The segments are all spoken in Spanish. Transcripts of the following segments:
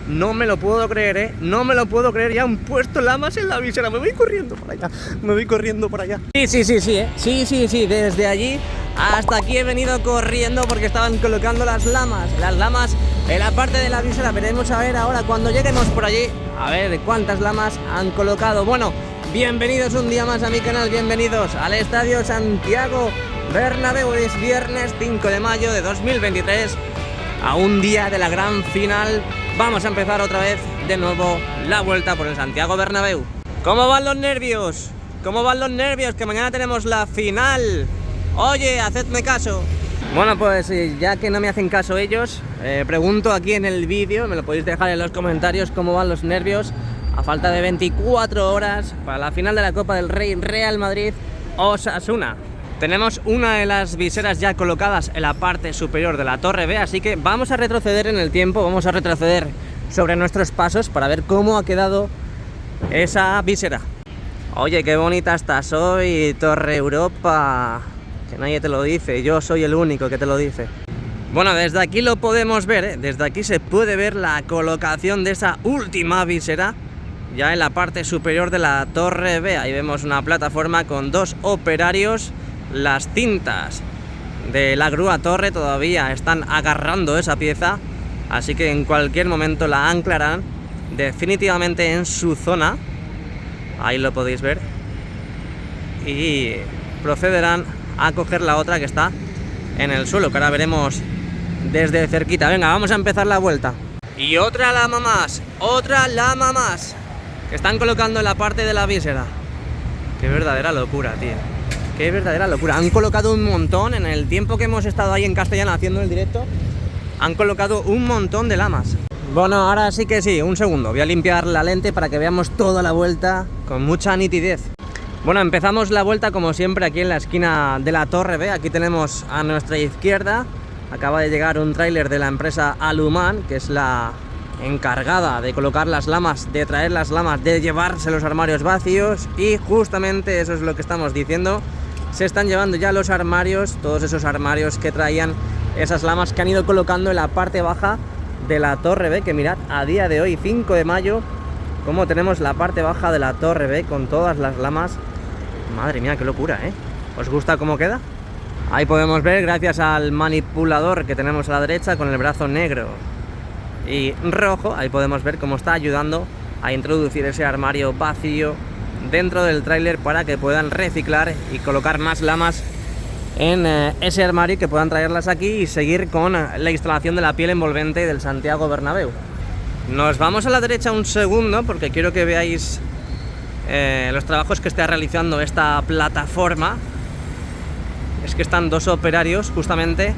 No me lo puedo creer, ¿eh? No me lo puedo creer. Ya han puesto lamas en la visera. Me voy corriendo para allá. Me voy corriendo para allá. Sí, ¿eh? Sí. Desde allí hasta aquí he venido corriendo porque estaban colocando las lamas. Las lamas en la parte de la visera. Veremos a ver ahora cuando lleguemos por allí. A ver cuántas lamas han colocado. Bueno, bienvenidos un día más a mi canal. Bienvenidos al Estadio Santiago Bernabéu. Es viernes 5 de mayo de 2023. A un día de la gran final. Vamos a empezar otra vez de nuevo la vuelta por el Santiago Bernabéu. ¿Cómo van los nervios? ¿Cómo van los nervios? Que mañana tenemos la final. Oye, hacedme caso. Bueno, pues ya que no me hacen caso ellos, pregunto aquí en el vídeo, me lo podéis dejar en los comentarios cómo van los nervios a falta de 24 horas para la final de la Copa del Rey, Real Madrid-Osasuna. Tenemos una de las viseras ya colocadas en la parte superior de la Torre B, así que vamos a retroceder en el tiempo, vamos a retroceder sobre nuestros pasos para ver cómo ha quedado esa visera. Oye, qué bonita estás hoy, Torre Europa, que nadie te lo dice, yo soy el único que te lo dice. Bueno, desde aquí lo podemos ver, ¿eh? Desde aquí se puede ver la colocación de esa última visera ya en la parte superior de la Torre B. Ahí vemos una plataforma con dos operarios. Las cintas de la grúa torre todavía están agarrando esa pieza, así que en cualquier momento la anclarán definitivamente en su zona. Ahí lo podéis ver. Y procederán a coger la otra que está en el suelo, que ahora veremos desde cerquita. Venga, vamos a empezar la vuelta. Y otra lama más, que están colocando en la parte de la visera. Qué verdadera locura, tío. Qué verdadera locura. Han colocado un montón en el tiempo que hemos estado ahí en Castellana haciendo el directo. Han colocado un montón de lamas. Bueno, ahora sí que sí, un segundo. Voy a limpiar la lente para que veamos toda la vuelta con mucha nitidez. Bueno, empezamos la vuelta como siempre aquí en la esquina de la Torre B. Aquí tenemos a nuestra izquierda. Acaba de llegar un tráiler de la empresa Aluman, que es la encargada de colocar las lamas, de traer las lamas, de llevarse los armarios vacíos. Y justamente eso es lo que estamos diciendo. Se están llevando ya los armarios, todos esos armarios que traían esas lamas que han ido colocando en la parte baja de la Torre B, que mirad, a día de hoy, 5 de mayo, como tenemos la parte baja de la Torre B con todas las lamas. Madre mía, qué locura, ¿eh? ¿Os gusta cómo queda? Ahí podemos ver, gracias al manipulador que tenemos a la derecha con el brazo negro y rojo, ahí podemos ver cómo está ayudando a introducir ese armario vacío dentro del tráiler para que puedan reciclar y colocar más lamas en ese armario y que puedan traerlas aquí y seguir con la instalación de la piel envolvente del Santiago Bernabéu. Nos vamos a la derecha un segundo porque quiero que veáis los trabajos que está realizando esta plataforma. Es que están dos operarios justamente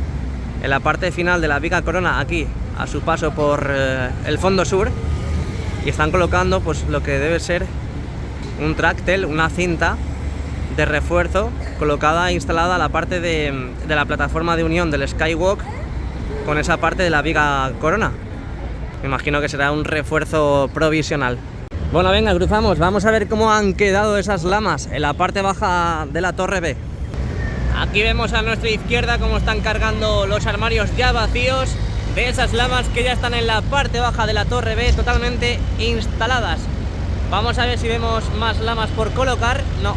en la parte final de la viga corona, aquí a su paso por el fondo sur, y están colocando pues lo que debe ser un tractel, una cinta de refuerzo colocada e instalada a la parte de la plataforma de unión del Skywalk con esa parte de la viga corona. Me imagino que será un refuerzo provisional. Bueno, venga, cruzamos, vamos a ver cómo han quedado esas lamas en la parte baja de la Torre B. Aquí vemos a nuestra izquierda cómo están cargando los armarios ya vacíos de esas lamas que ya están en la parte baja de la Torre B totalmente instaladas. Vamos a ver si vemos más lamas por colocar. No,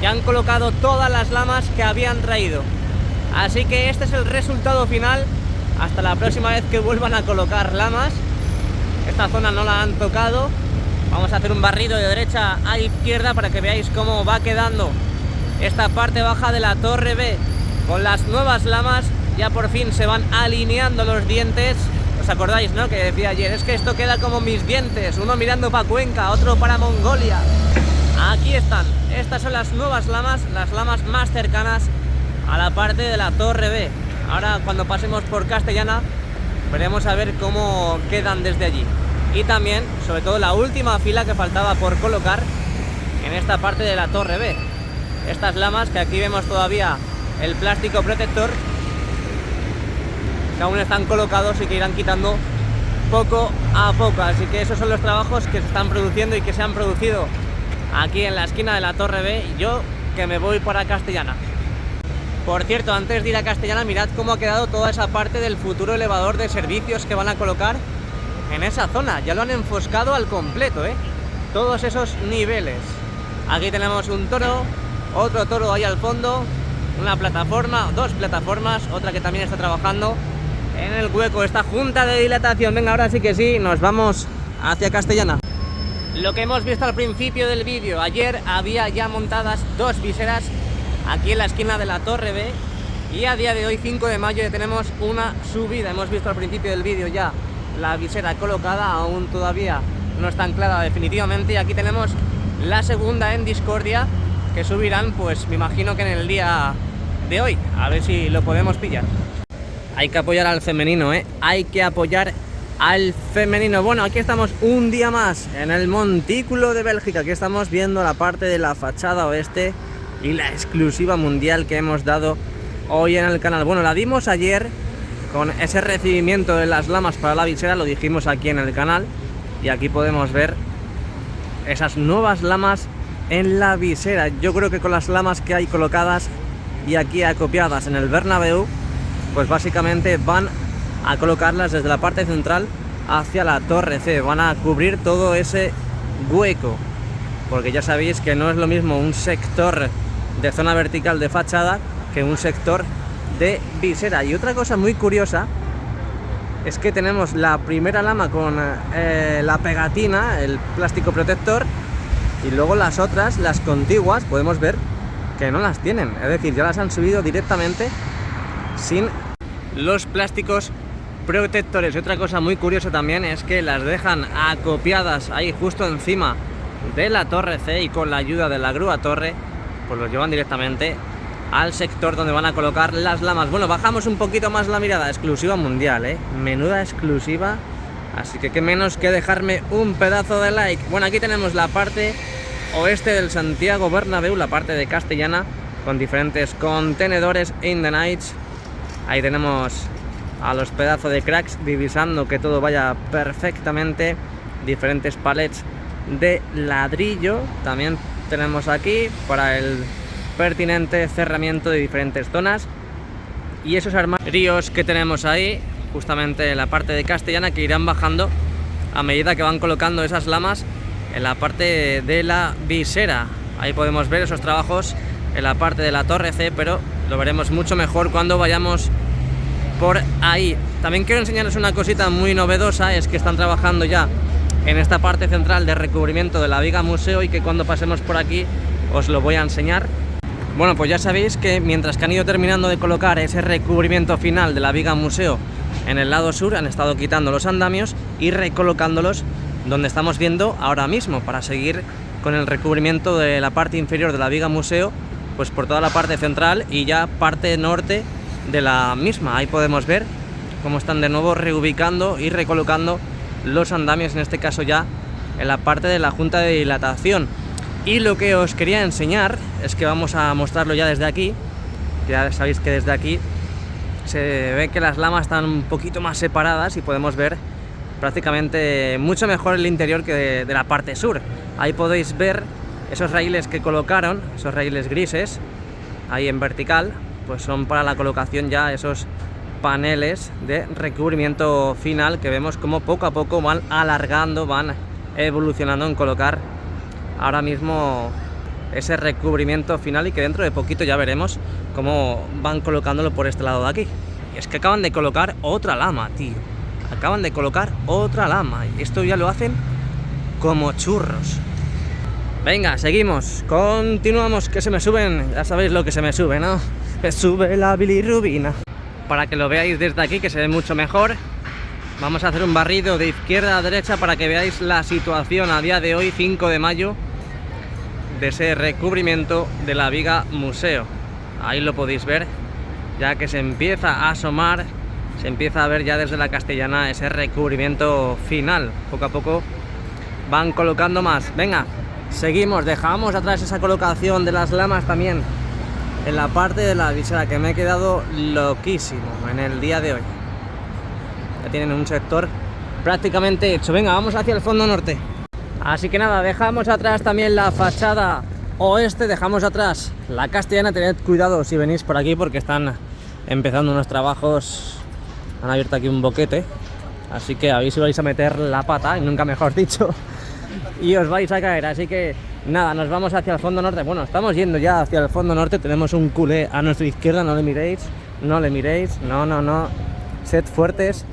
ya han colocado todas las lamas que habían traído. Así que este es el resultado final. Hasta la próxima vez que vuelvan a colocar lamas. Esta zona no la han tocado. Vamos a hacer un barrido de derecha a izquierda para que veáis cómo va quedando esta parte baja de la Torre B. Con las nuevas lamas ya por fin se van alineando los dientes. ¿Os acordáis, no? Que decía ayer, es que esto queda como mis dientes, uno mirando para Cuenca, otro para Mongolia. Aquí están, estas son las nuevas lamas, las lamas más cercanas a la parte de la Torre B. Ahora cuando pasemos por Castellana veremos a ver cómo quedan desde allí. Y también, sobre todo, la última fila que faltaba por colocar en esta parte de la Torre B. Estas lamas que aquí vemos todavía el plástico protector, que aún están colocados y que irán quitando poco a poco. Así que esos son los trabajos que se están produciendo y que se han producido aquí en la esquina de la Torre B. Yo que me voy para Castellana. Por cierto, antes de ir a Castellana, mirad cómo ha quedado toda esa parte del futuro elevador de servicios que van a colocar en esa zona, ya lo han enfoscado al completo, todos esos niveles. Aquí tenemos un toro, otro toro ahí al fondo, una plataforma, dos plataformas, otra que también está trabajando en el hueco, esta junta de dilatación. Venga, ahora sí que sí, nos vamos hacia Castellana. Lo que hemos visto al principio del vídeo, ayer había ya montadas dos viseras aquí en la esquina de la Torre B, y a día de hoy, 5 de mayo, ya tenemos una subida. Hemos visto al principio del vídeo ya la visera colocada, aún todavía no está anclada definitivamente, y aquí tenemos la segunda en discordia, que subirán, pues me imagino que en el día de hoy, a ver si lo podemos pillar. Hay que apoyar al femenino, hay que apoyar al femenino. Bueno, aquí estamos un día más en el Montículo de Bélgica. Aquí estamos viendo la parte de la fachada oeste y la exclusiva mundial que hemos dado hoy en el canal. Bueno, la dimos ayer con ese recibimiento de las lamas para la visera, lo dijimos aquí en el canal, y aquí podemos ver esas nuevas lamas en la visera. Yo creo que con las lamas que hay colocadas y aquí acopiadas en el Bernabéu, pues básicamente van a colocarlas desde la parte central hacia la Torre C, van a cubrir todo ese hueco, porque ya sabéis que no es lo mismo un sector de zona vertical de fachada que un sector de visera. Y otra cosa muy curiosa es que tenemos la primera lama con la pegatina, el plástico protector, y luego las otras, las contiguas, podemos ver que no las tienen, es decir, ya las han subido directamente sin los plásticos protectores. Y otra cosa muy curiosa también es que las dejan acopiadas ahí justo encima de la Torre C, y con la ayuda de la grúa torre pues los llevan directamente al sector donde van a colocar las lamas. Bueno, bajamos un poquito más la mirada, exclusiva mundial, menuda exclusiva, así que qué menos que dejarme un pedazo de like. Bueno, aquí tenemos la parte oeste del Santiago Bernabéu, la parte de Castellana, con diferentes contenedores in the nights. Ahí tenemos a los pedazos de cracks divisando que todo vaya perfectamente, diferentes palets de ladrillo también tenemos aquí para el pertinente cerramiento de diferentes zonas, y esos armarios que tenemos ahí justamente en la parte de Castellana, que irán bajando a medida que van colocando esas lamas en la parte de la visera. Ahí podemos ver esos trabajos en la parte de la Torre C, pero lo veremos mucho mejor cuando vayamos por ahí. También quiero enseñaros una cosita muy novedosa, es que están trabajando ya en esta parte central de recubrimiento de la viga museo, y que cuando pasemos por aquí os lo voy a enseñar. Bueno, pues ya sabéis que mientras que han ido terminando de colocar ese recubrimiento final de la viga museo en el lado sur, han estado quitando los andamios y recolocándolos donde estamos viendo ahora mismo, para seguir con el recubrimiento de la parte inferior de la viga museo, pues por toda la parte central y ya parte norte de la misma. Ahí podemos ver cómo están de nuevo reubicando y recolocando los andamios, en este caso ya en la parte de la junta de dilatación. Y lo que os quería enseñar es que vamos a mostrarlo ya desde aquí. Ya sabéis que desde aquí se ve que las lamas están un poquito más separadas y podemos ver prácticamente mucho mejor el interior que de la parte sur. Ahí podéis ver esos raíles que colocaron, esos raíles grises ahí en vertical, pues son para la colocación ya esos paneles de recubrimiento final, que vemos como poco a poco van alargando, van evolucionando en colocar ahora mismo ese recubrimiento final, y que dentro de poquito ya veremos cómo van colocándolo por este lado de aquí. Y es que acaban de colocar otra lama, tío. Acaban de colocar otra lama, y esto ya lo hacen como churros. Venga, seguimos, continuamos, que se me suben, ya sabéis lo que se me sube, ¿no? Me sube la bilirrubina. Para que lo veáis desde aquí, que se ve mucho mejor, vamos a hacer un barrido de izquierda a derecha para que veáis la situación a día de hoy, 5 de mayo, de ese recubrimiento de la viga museo. Ahí lo podéis ver, ya que se empieza a asomar, se empieza a ver ya desde la Castellana ese recubrimiento final. Poco a poco van colocando más. Venga, seguimos, dejamos atrás esa colocación de las lamas también en la parte de la visera, que me he quedado loquísimo en el día de hoy. Ya tienen un sector prácticamente hecho. Venga, vamos hacia el fondo norte. Así que nada, dejamos atrás también la fachada oeste, dejamos atrás la Castellana. Tened cuidado si venís por aquí, porque están empezando unos trabajos. Han abierto aquí un boquete así que ahí si vais a meter la pata, y nunca mejor dicho, y os vais a caer. Así que nada, nos vamos hacia el fondo norte. Bueno, estamos yendo ya hacia el fondo norte. Tenemos un culé a nuestra izquierda, no le miréis, no le miréis, no, sed fuertes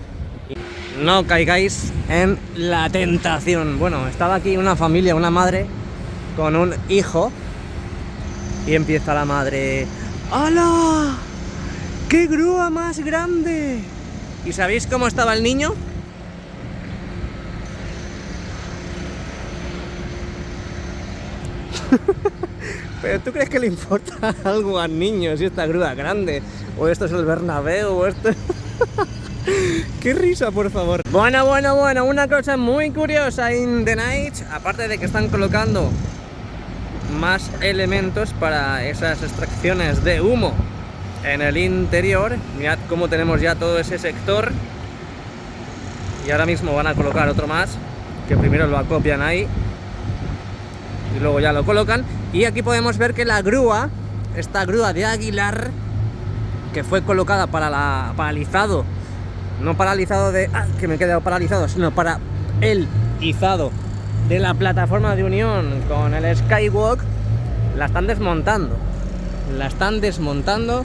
y no caigáis en la tentación. Bueno, estaba aquí una familia, una madre con un hijo, y empieza la madre: ¡hala! ¡Qué grúa más grande! ¿Y sabéis cómo estaba el niño? ¿Pero tú crees que le importa algo al niño si esta grúa es grande? ¿O esto es el Bernabéu? ¿O esto...? ¡Qué risa, por favor! Bueno, una cosa muy curiosa in the night, aparte de que están colocando más elementos para esas extracciones de humo en el interior. Mirad cómo tenemos ya todo ese sector, y ahora mismo van a colocar otro más, que primero lo acopian ahí y luego ya lo colocan. Y aquí podemos ver que la grúa, esta grúa de Aguilar, que fue colocada para la paralizado, no paralizado de que me he quedado paralizado, sino para el izado de la plataforma de unión con el Skywalk, la están desmontando.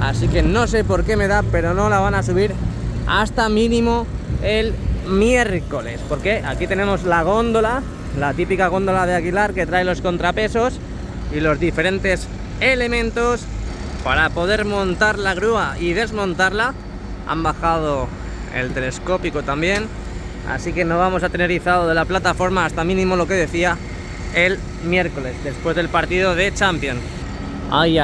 Así que no sé por qué me da, pero no la van a subir hasta mínimo el miércoles, porque aquí tenemos la góndola, la típica góndola de Aguilar, que trae los contrapesos y los diferentes elementos para poder montar la grúa y desmontarla. Han bajado el telescópico también, así que no vamos a tener izado de la plataforma hasta mínimo lo que decía el miércoles, después del partido de Champions. Ay,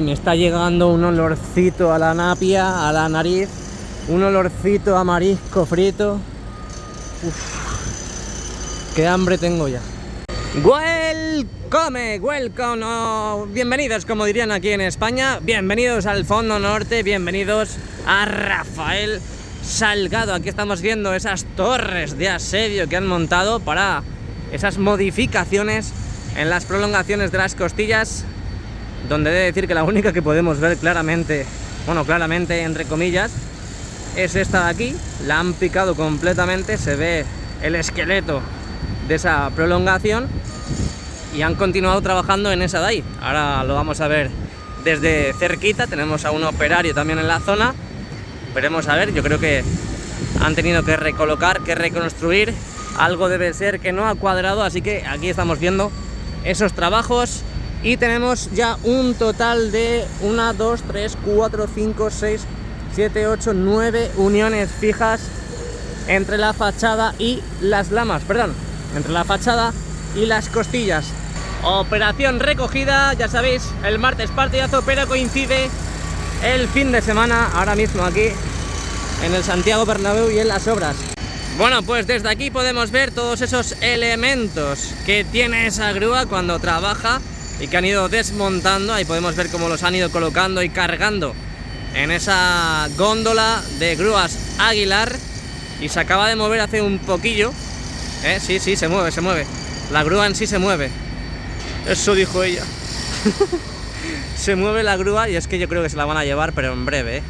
me está llegando un olorcito a la napia, a la nariz, un olorcito a marisco frito. Uf, qué hambre tengo ya. Welcome, bienvenidos, como dirían aquí en España, bienvenidos al fondo norte, bienvenidos a Rafael Salgado. Aquí estamos viendo esas torres de asedio que han montado para esas modificaciones en las prolongaciones de las costillas, donde he de decir que la única que podemos ver claramente, bueno, claramente entre comillas, es esta de aquí. La han picado completamente, se ve el esqueleto de esa prolongación, y han continuado trabajando en esa de ahí. Ahora lo vamos a ver desde cerquita. Tenemos a un operario también en la zona. Veremos a ver, yo creo que han tenido que recolocar, que reconstruir. Algo debe ser que no ha cuadrado, así que aquí estamos viendo esos trabajos. Y tenemos ya un total de 1, 2, 3, 4, 5, 6, 7, 8, 9 uniones fijas entre la fachada y las lamas, entre la fachada y las costillas. Operación recogida, ya sabéis, el martes partidazo, pero coincide el fin de semana ahora mismo aquí en el Santiago Bernabéu y en las obras. Bueno, pues desde aquí podemos ver todos esos elementos que tiene esa grúa cuando trabaja y que han ido desmontando. Ahí podemos ver cómo los han ido colocando y cargando en esa góndola de grúas Aguilar, y se acaba de mover hace un poquillo. Sí, se mueve. La grúa en sí se mueve. Eso dijo ella. Se mueve la grúa, y es que yo creo que se la van a llevar, pero en breve.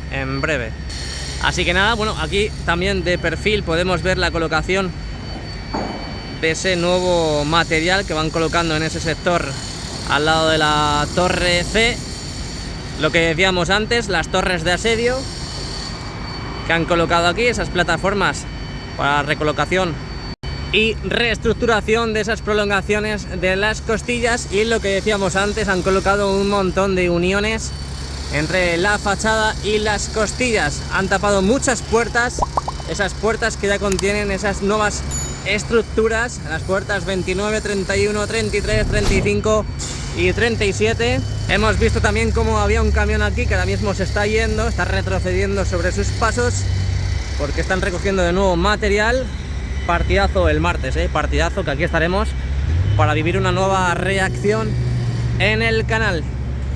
Así que nada, bueno, aquí también de perfil podemos ver la colocación de ese nuevo material que van colocando en ese sector al lado de la torre C. Lo que decíamos antes, las torres de asedio que han colocado aquí, esas plataformas para recolocación y reestructuración de esas prolongaciones de las costillas. Y lo que decíamos antes, han colocado un montón de uniones entre la fachada y las costillas. Han tapado muchas puertas, esas puertas que ya contienen esas nuevas estructuras, las puertas 29, 31, 33, 35 y 37. Hemos visto también cómo había un camión aquí que ahora mismo se está yendo, está retrocediendo sobre sus pasos, porque están recogiendo de nuevo material. Partidazo el martes, partidazo, que aquí estaremos para vivir una nueva reacción en el canal.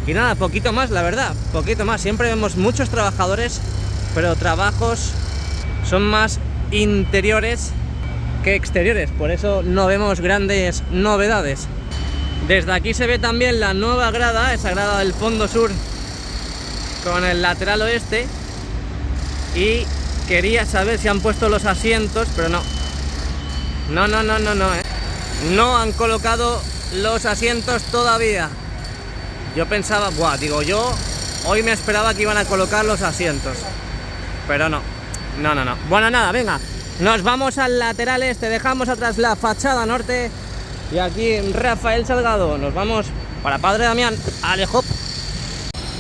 Y nada, poquito más, la verdad, poquito más. Siempre vemos muchos trabajadores, pero trabajos son más interiores que exteriores, por eso no vemos grandes novedades. Desde aquí se ve también la nueva grada, esa grada del fondo sur con el lateral oeste, y quería saber si han puesto los asientos, pero no. No, no han colocado los asientos todavía. Yo pensaba, digo yo, hoy me esperaba que iban a colocar los asientos, pero no. Bueno, nada, venga, nos vamos al lateral este, dejamos atrás la fachada norte y aquí Rafael Salgado, nos vamos para Padre Damián, Alejo.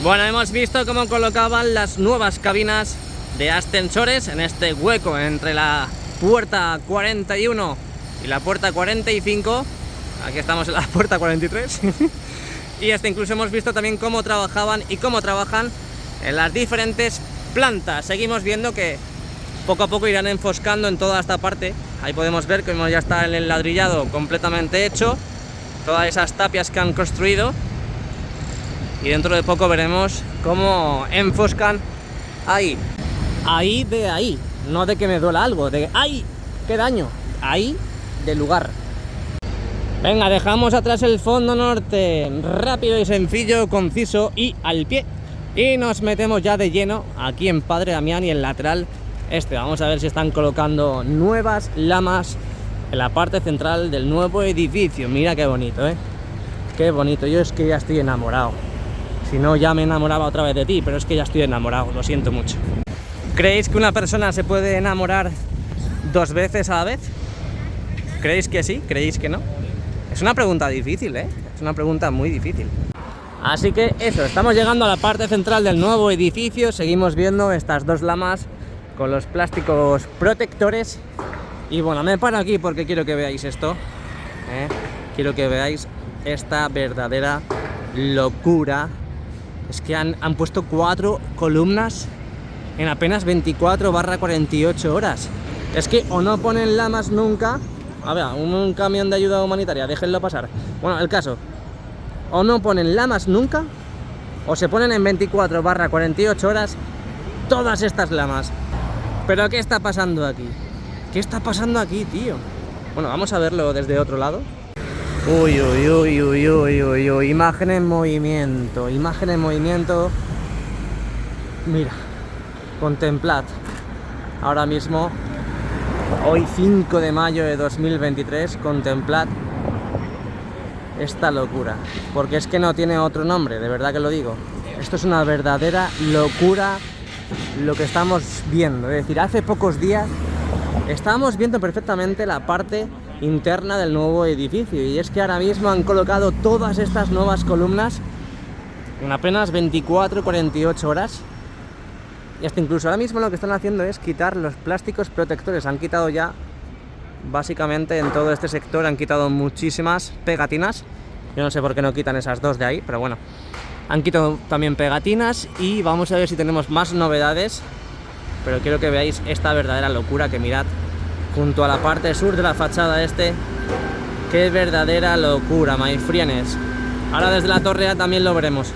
Bueno, hemos visto cómo colocaban las nuevas cabinas de ascensores en este hueco entre la puerta 41 y la puerta 45. Aquí estamos en la puerta 43. Y incluso hemos visto también cómo trabajaban y cómo trabajan en las diferentes plantas. Seguimos viendo que poco a poco irán enfoscando en toda esta parte. Ahí podemos ver que ya está el ladrillado completamente hecho, todas esas tapias que han construido, y dentro de poco veremos cómo enfoscan ahí de ahí, no de que me duela algo, de ¡ay! ¡Qué daño! Ahí del lugar. Venga, dejamos atrás el fondo norte, rápido y sencillo, conciso y al pie, y nos metemos ya de lleno aquí en Padre Damián y el lateral este. Vamos a ver si están colocando nuevas lamas en la parte central del nuevo edificio. Mira qué bonito, qué bonito. Yo es que ya estoy enamorado. Si no, ya me enamoraba otra vez de ti, pero es que ya estoy enamorado, lo siento mucho. ¿Creéis que una persona se puede enamorar dos veces a la vez? ¿Creéis que sí? ¿Creéis que no? Es una pregunta difícil, es una pregunta muy difícil. Así que eso, estamos llegando a la parte central del nuevo edificio. Seguimos viendo estas dos lamas con los plásticos protectores. Y bueno, me paro aquí porque quiero que veáis esto, quiero que veáis esta verdadera locura. Es que han puesto 4 columnas en apenas 24/48 horas. Es que o no ponen lamas nunca. A ver, un camión de ayuda humanitaria, déjenlo pasar. Bueno, el caso, o no ponen lamas nunca, o se ponen en 24/48 horas todas estas lamas. Pero ¿qué está pasando aquí? ¿Qué está pasando aquí, tío? Bueno, vamos a verlo desde otro lado. Uy, imagen en movimiento, Mira, contemplad ahora mismo, hoy 5 de mayo de 2023, contemplad esta locura, porque es que no tiene otro nombre, de verdad que lo digo. Esto es una verdadera locura lo que estamos viendo. Es decir, hace pocos días estábamos viendo perfectamente la parte interna del nuevo edificio, y es que ahora mismo han colocado todas estas nuevas columnas en apenas 24-48 horas. Y hasta incluso ahora mismo lo que están haciendo es quitar los plásticos protectores. Han quitado ya, básicamente en todo este sector, han quitado muchísimas pegatinas. Yo no sé por qué no quitan esas dos de ahí, pero bueno, han quitado también pegatinas. Y vamos a ver si tenemos más novedades, pero quiero que veáis esta verdadera locura, que mirad junto a la parte sur de la fachada este. Qué verdadera locura, my friends. Ahora desde la torre A también lo veremos.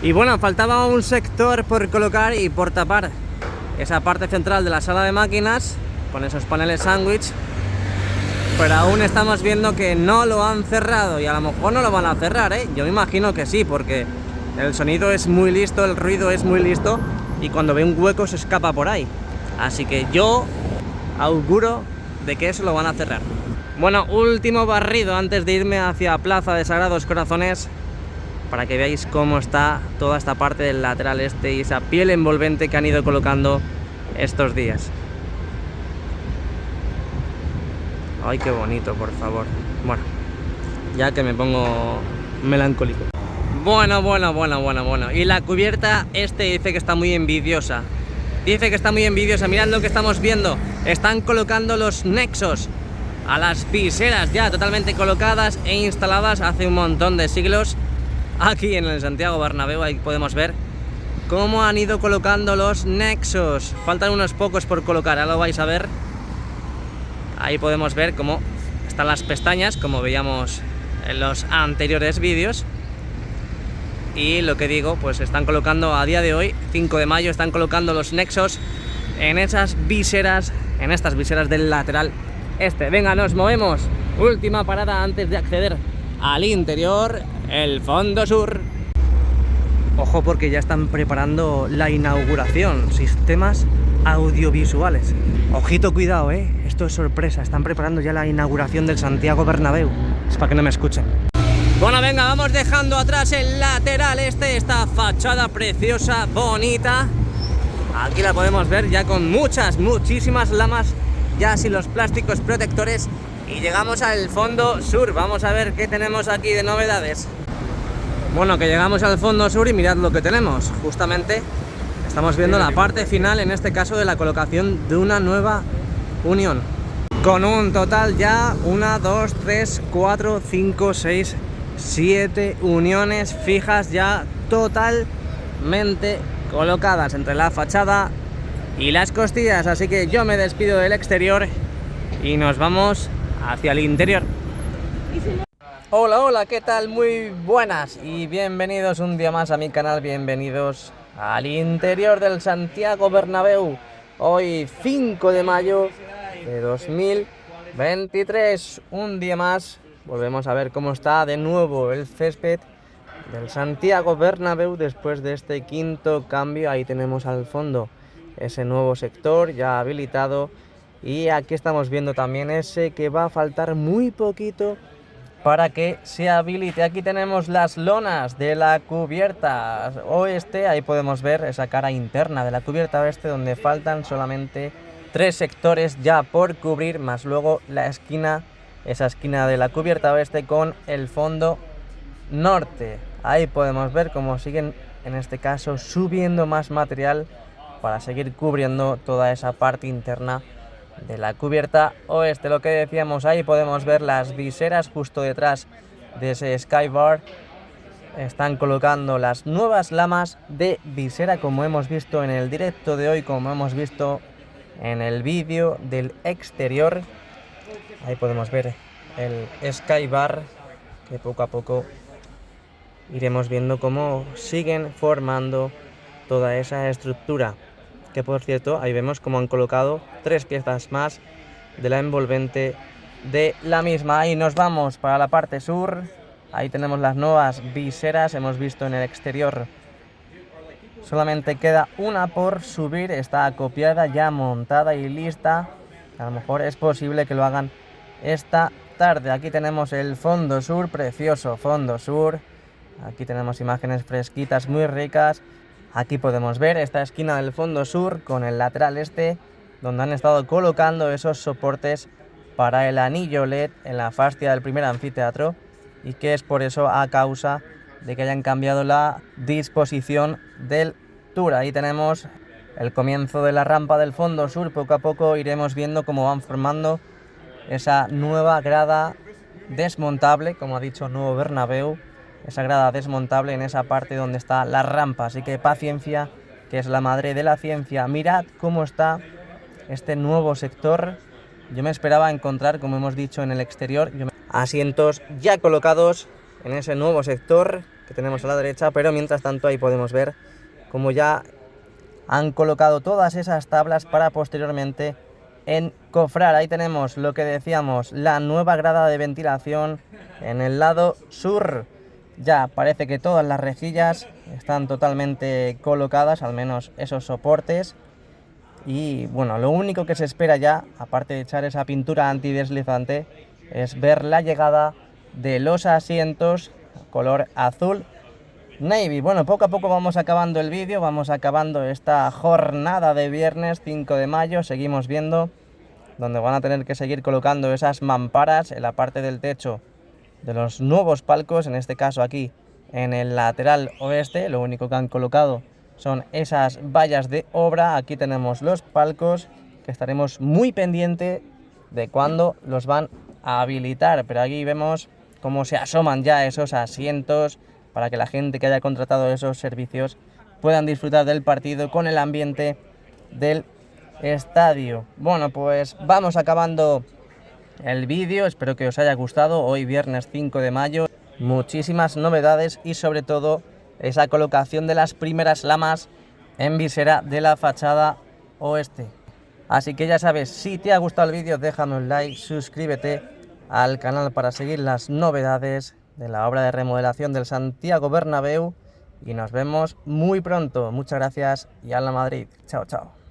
Y bueno, faltaba un sector por colocar y por tapar esa parte central de la sala de máquinas con esos paneles sándwich, pero aún estamos viendo que no lo han cerrado, y a lo mejor no lo van a cerrar, Yo me imagino que sí, porque el sonido es muy listo, el ruido es muy listo, y cuando ve un hueco se escapa por ahí. Así que yo auguro de que eso lo van a cerrar. Bueno, último barrido antes de irme hacia Plaza de Sagrados Corazones, para que veáis cómo está toda esta parte del lateral este y esa piel envolvente que han ido colocando estos días. Ay, qué bonito, por favor. Bueno, ya que me pongo melancólico. Bueno. Y la cubierta dice que está muy envidiosa. Mirad lo que estamos viendo. Están colocando los nexos a las viseras ya totalmente colocadas e instaladas hace un montón de siglos. Aquí en el Santiago Bernabéu, ahí podemos ver cómo han ido colocando los nexos. Faltan unos pocos por colocar, ya lo vais a ver. Ahí podemos ver cómo están las pestañas, como veíamos en los anteriores vídeos. Y lo que digo, pues están colocando a día de hoy, 5 de mayo, están colocando los nexos en esas viseras, en estas viseras del lateral este. Venga, nos movemos. Última parada antes de acceder al interior, el fondo sur. Ojo porque ya están preparando la inauguración, sistemas audiovisuales. Ojito, cuidado, esto es sorpresa, están preparando ya la inauguración del Santiago Bernabéu. Es para que no me escuchen. Bueno, venga, vamos dejando atrás el lateral esta fachada preciosa, bonita. Aquí la podemos ver ya con muchísimas lamas, ya sin los plásticos protectores. Y llegamos al fondo sur, vamos a ver qué tenemos aquí de novedades. Bueno, que llegamos al fondo sur y mirad lo que tenemos. Justamente estamos viendo la parte final, en este caso de la colocación de una nueva unión. Con un total ya 1, 2, 3, 4, 5, 6, 7 uniones fijas ya totalmente colocadas entre la fachada y las costillas. Así que yo me despido del exterior y nos vamos hacia el interior. Hola, ¿qué tal? Muy buenas y bienvenidos un día más a mi canal, bienvenidos al interior del Santiago Bernabéu. Hoy 5 de mayo de 2023, un día más, volvemos a ver cómo está de nuevo el césped del Santiago Bernabéu después de este quinto cambio. Ahí tenemos al fondo ese nuevo sector ya habilitado y aquí estamos viendo también ese que va a faltar muy poquito para que se habilite. Aquí tenemos las lonas de la cubierta oeste, ahí podemos ver esa cara interna de la cubierta oeste donde faltan solamente 3 sectores ya por cubrir, más luego la esquina, esa esquina de la cubierta oeste con el fondo norte. Ahí podemos ver cómo siguen, en este caso, subiendo más material para seguir cubriendo toda esa parte interna de la cubierta oeste. Lo que decíamos, ahí podemos ver las viseras justo detrás de ese skybar. Están colocando las nuevas lamas de visera, como hemos visto en el directo de hoy, como hemos visto en el vídeo del exterior. Ahí podemos ver el skybar, que poco a poco iremos viendo cómo siguen formando toda esa estructura. Que por cierto, ahí vemos cómo han colocado 3 piezas más de la envolvente de la misma. Ahí nos vamos para la parte sur. Ahí tenemos las nuevas viseras, hemos visto en el exterior. Solamente queda una por subir, está acopiada, ya montada y lista. A lo mejor es posible que lo hagan esta tarde. Aquí tenemos el fondo sur, precioso fondo sur. Aquí tenemos imágenes fresquitas, muy ricas. Aquí podemos ver esta esquina del fondo sur con el lateral este, donde han estado colocando esos soportes para el anillo LED en la fascia del primer anfiteatro, y que es por eso a causa de que hayan cambiado la disposición del tour. Ahí tenemos el comienzo de la rampa del fondo sur. Poco a poco iremos viendo cómo van formando esa nueva grada desmontable, como ha dicho Nuevo Bernabéu, esa grada desmontable en esa parte donde está la rampa. Así que paciencia, que es la madre de la ciencia. Mirad cómo está este nuevo sector. Yo me esperaba encontrar, como hemos dicho en el exterior, asientos ya colocados en ese nuevo sector que tenemos a la derecha, pero mientras tanto ahí podemos ver cómo ya han colocado todas esas tablas para posteriormente encofrar. Ahí tenemos lo que decíamos, la nueva grada de ventilación en el lado sur. Ya parece que todas las rejillas están totalmente colocadas, al menos esos soportes. Y bueno, lo único que se espera ya, aparte de echar esa pintura antideslizante, es ver la llegada de los asientos color azul navy. Bueno, poco a poco vamos acabando el vídeo, vamos acabando esta jornada de viernes 5 de mayo. Seguimos viendo donde van a tener que seguir colocando esas mamparas en la parte del techo de los nuevos palcos, en este caso aquí en el lateral oeste. Lo único que han colocado son esas vallas de obra. Aquí tenemos los palcos, que estaremos muy pendientes de cuándo los van a habilitar, pero aquí vemos cómo se asoman ya esos asientos para que la gente que haya contratado esos servicios puedan disfrutar del partido con el ambiente del estadio. Bueno, pues vamos acabando el vídeo, espero que os haya gustado. Hoy viernes 5 de mayo, muchísimas novedades y sobre todo esa colocación de las primeras lamas en visera de la fachada oeste. Así que ya sabes, si te ha gustado el vídeo déjame un like, suscríbete al canal para seguir las novedades de la obra de remodelación del Santiago Bernabéu y nos vemos muy pronto. Muchas gracias y a la Madrid. Chao, chao.